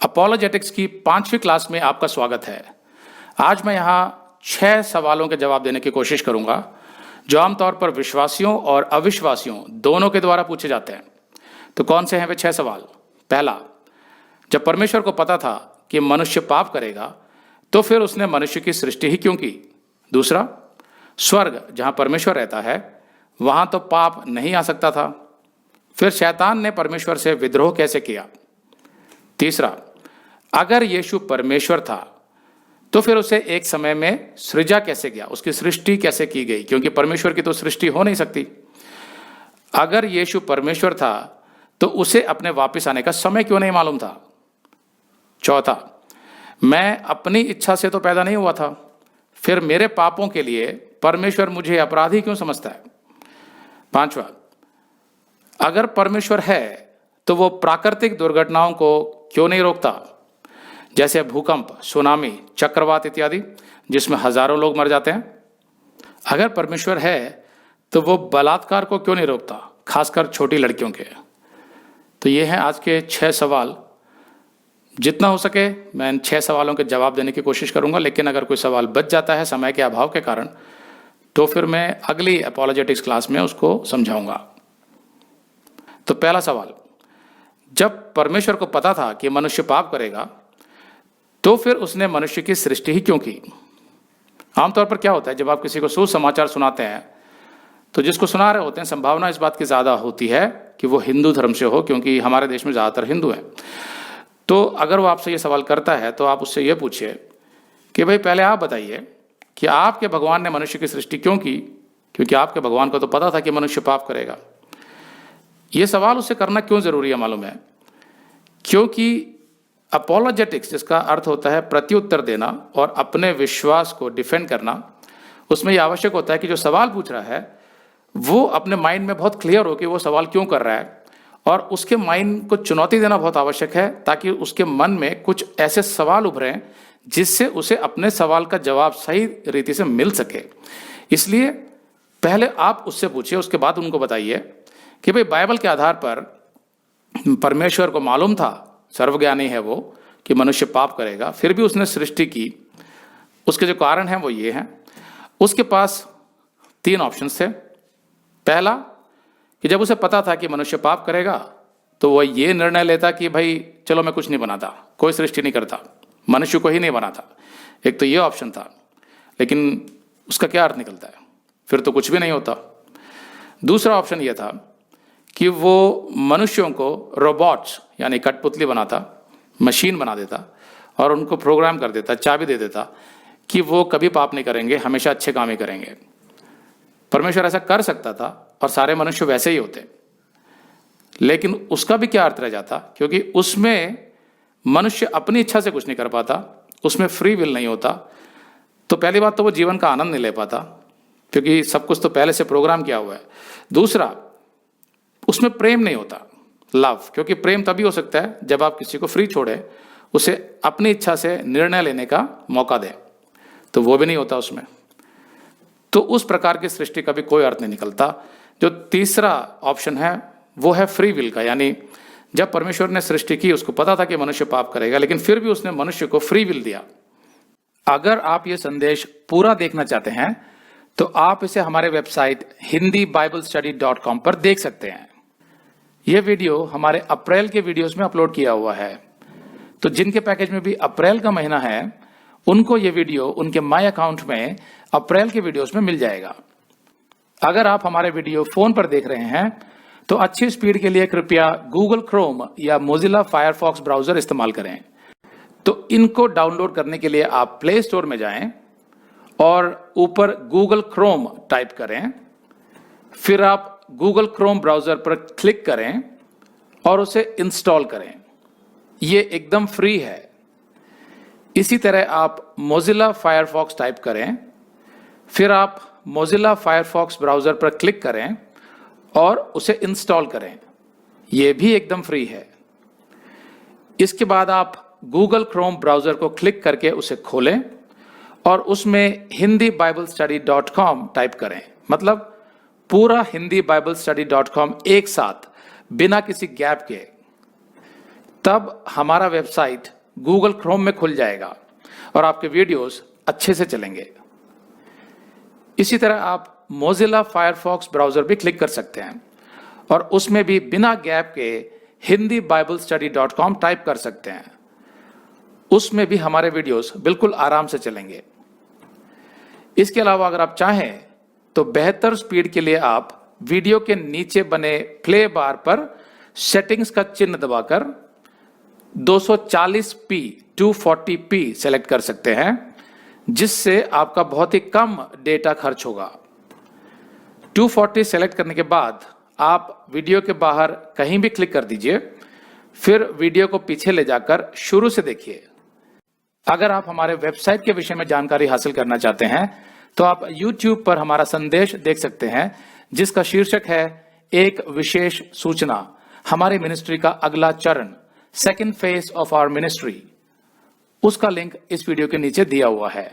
Apologetics की 5वीं class में आपका स्वागत है। आज मैं यहाँ 6 सवालों के जवाब देने की कोशिश करूंगा जो आमतौर पर विश्वासियों और अविश्वासियों दोनों के द्वारा पूछे जाते हैं। तो कौन से हैं वे 6 सवाल? पहला, जब परमेश्वर को पता था कि मनुष्य पाप करेगा तो फिर उसने मनुष्य की सृष्टि ही क्यों की? दूसरा, स्वर्ग जहां परमेश्वर रहता है वहां तो पाप नहीं आ सकता था, फिर शैतान ने परमेश्वर से विद्रोह कैसे किया? तीसरा, अगर यीशु परमेश्वर था तो फिर उसे एक समय में सृजा कैसे गया, उसकी सृष्टि कैसे की गई, क्योंकि परमेश्वर की तो सृष्टि हो नहीं सकती। अगर यीशु परमेश्वर था तो उसे अपने वापस आने का समय क्यों नहीं मालूम था? चौथा, मैं अपनी इच्छा से तो पैदा नहीं हुआ था, फिर मेरे पापों के लिए परमेश्वर मुझे अपराधी क्यों समझता है? पांचवा, अगर परमेश्वर है तो वो प्राकृतिक दुर्घटनाओं को क्यों नहीं रोकता, जैसे भूकंप, सुनामी, चक्रवात इत्यादि, जिसमें हजारों लोग मर जाते हैं? अगर परमेश्वर है तो वो बलात्कार को क्यों नहीं रोकता, खासकर छोटी लड़कियों के? तो ये हैं आज के 6 सवाल। जितना हो सके मैं इन 6 सवालों के जवाब देने की कोशिश करूंगा, लेकिन अगर कोई सवाल बच जाता है समय के अभाव के कारण तो फिर मैं अगली अपोलोजेटिक्स क्लास में उसको समझाऊंगा। तो पहला सवाल, जब परमेश्वर को पता था कि मनुष्य पाप करेगा तो फिर उसने मनुष्य की सृष्टि ही क्यों की? आमतौर पर क्या होता है, जब आप किसी को सुसमाचार सुनाते हैं तो जिसको सुना रहे होते हैं संभावना इस बात की ज़्यादा होती है कि वो हिंदू धर्म से हो, क्योंकि हमारे देश में ज़्यादातर हिंदू हैं। तो अगर वो आपसे ये सवाल करता है तो आप उससे ये पूछिए कि भाई पहले आप बताइए कि आपके भगवान ने मनुष्य की सृष्टि क्यों की, क्योंकि आपके भगवान को तो पता था कि मनुष्य पाप करेगा। ये सवाल उससे करना क्यों जरूरी है मालूम है? क्योंकि अपोलोजेटिक्स, जिसका अर्थ होता है प्रत्युत्तर देना और अपने विश्वास को डिफेंड करना, उसमें यह आवश्यक होता है कि जो सवाल पूछ रहा है वो अपने माइंड में बहुत क्लियर हो कि वो सवाल क्यों कर रहा है, और उसके माइंड को चुनौती देना बहुत आवश्यक है ताकि उसके मन में कुछ ऐसे सवाल उभरें जिससे उसे अपने सवाल का जवाब सही रीति से मिल सके। इसलिए पहले आप उससे पूछिए, उसके बाद उनको बताइए कि भाई बाइबल के आधार पर परमेश्वर को मालूम था, सर्वज्ञानी है वो, कि मनुष्य पाप करेगा, फिर भी उसने सृष्टि की। उसके जो कारण हैं वो ये हैं। उसके पास 3 ऑप्शंस थे। पहला, कि जब उसे पता था कि मनुष्य पाप करेगा तो वह ये निर्णय लेता कि भाई चलो मैं कुछ नहीं बनाता, कोई सृष्टि नहीं करता, मनुष्य को ही नहीं बनाता। एक तो ये ऑप्शन था, लेकिन उसका क्या अर्थ निकलता है? फिर तो कुछ भी नहीं होता। दूसरा ऑप्शन यह था कि वो मनुष्यों को रोबोट्स यानी कठपुतली बनाता, मशीन बना देता और उनको प्रोग्राम कर देता, चाबी दे देता कि वो कभी पाप नहीं करेंगे, हमेशा अच्छे काम ही करेंगे। परमेश्वर ऐसा कर सकता था और सारे मनुष्य वैसे ही होते, लेकिन उसका भी क्या अर्थ रह जाता, क्योंकि उसमें मनुष्य अपनी इच्छा से कुछ नहीं कर पाता, उसमें फ्री विल नहीं होता। तो पहली बात तो वो जीवन का आनंद नहीं ले पाता, क्योंकि सब कुछ तो पहले से प्रोग्राम किया हुआ है। दूसरा, उसमें प्रेम नहीं होता, लव, क्योंकि प्रेम तभी हो सकता है जब आप किसी को फ्री छोड़े, उसे अपनी इच्छा से निर्णय लेने का मौका दें, तो वो भी नहीं होता उसमें। तो उस प्रकार की सृष्टि का भी कोई अर्थ नहीं निकलता। जो तीसरा ऑप्शन है वो है फ्री विल का, यानी जब परमेश्वर ने सृष्टि की उसको पता था कि मनुष्य पाप करेगा, लेकिन फिर भी उसने मनुष्य को फ्री विल दिया। अगर आप ये संदेश पूरा देखना चाहते हैं तो आप इसे हमारे वेबसाइट hindiBiblestudy.com पर देख सकते हैं। यह वीडियो हमारे अप्रैल के वीडियोस में अपलोड किया हुआ है, तो जिनके पैकेज में भी अप्रैल का महीना है उनको ये वीडियो उनके माय अकाउंट में अप्रैल के वीडियोस में मिल जाएगा। अगर आप हमारे वीडियो फोन पर देख रहे हैं तो अच्छी स्पीड के लिए कृपया गूगल क्रोम या मोजिला फायरफॉक्स ब्राउजर इस्तेमाल करें। तो इनको डाउनलोड करने के लिए आप प्ले स्टोर में जाएं और ऊपर गूगल क्रोम टाइप करें, फिर आप गूगल क्रोम ब्राउजर पर क्लिक करें और उसे इंस्टॉल करें। ये एकदम फ्री है। इसी तरह आप मोजिला फायरफॉक्स टाइप करें, फिर आप मोजिला फायरफॉक्स ब्राउजर पर क्लिक करें और उसे इंस्टॉल करें। यह भी एकदम फ्री है। इसके बाद आप गूगल क्रोम ब्राउजर को क्लिक करके उसे खोलें और उसमें hindiBiblestudy.com टाइप करें, मतलब पूरा hindiBiblestudy.com एक साथ बिना किसी गैप के। तब हमारा वेबसाइट गूगल क्रोम में खुल जाएगा और आपके वीडियोस अच्छे से चलेंगे। इसी तरह आप मोजिला फायरफॉक्स ब्राउजर भी क्लिक कर सकते हैं और उसमें भी बिना गैप के hindiBiblestudy.com टाइप कर सकते हैं। उसमें भी हमारे वीडियोस बिल्कुल आराम से चलेंगे। इसके अलावा अगर आप चाहें तो बेहतर स्पीड के लिए आप वीडियो के नीचे बने प्ले बार पर सेटिंग्स का चिन्ह दबाकर 240p 240p सेलेक्ट कर सकते हैं, जिससे आपका बहुत ही कम डेटा खर्च होगा। 240 सेलेक्ट करने के बाद आप वीडियो के बाहर कहीं भी क्लिक कर दीजिए, फिर वीडियो को पीछे ले जाकर शुरू से देखिए। अगर आप हमारे वेबसाइट के विषय में जानकारी हासिल करना चाहते हैं तो आप YouTube पर हमारा संदेश देख सकते हैं, जिसका शीर्षक है एक विशेष सूचना, हमारी मिनिस्ट्री का अगला चरण, second phase of our ministry. उसका लिंक इस वीडियो के नीचे दिया हुआ है।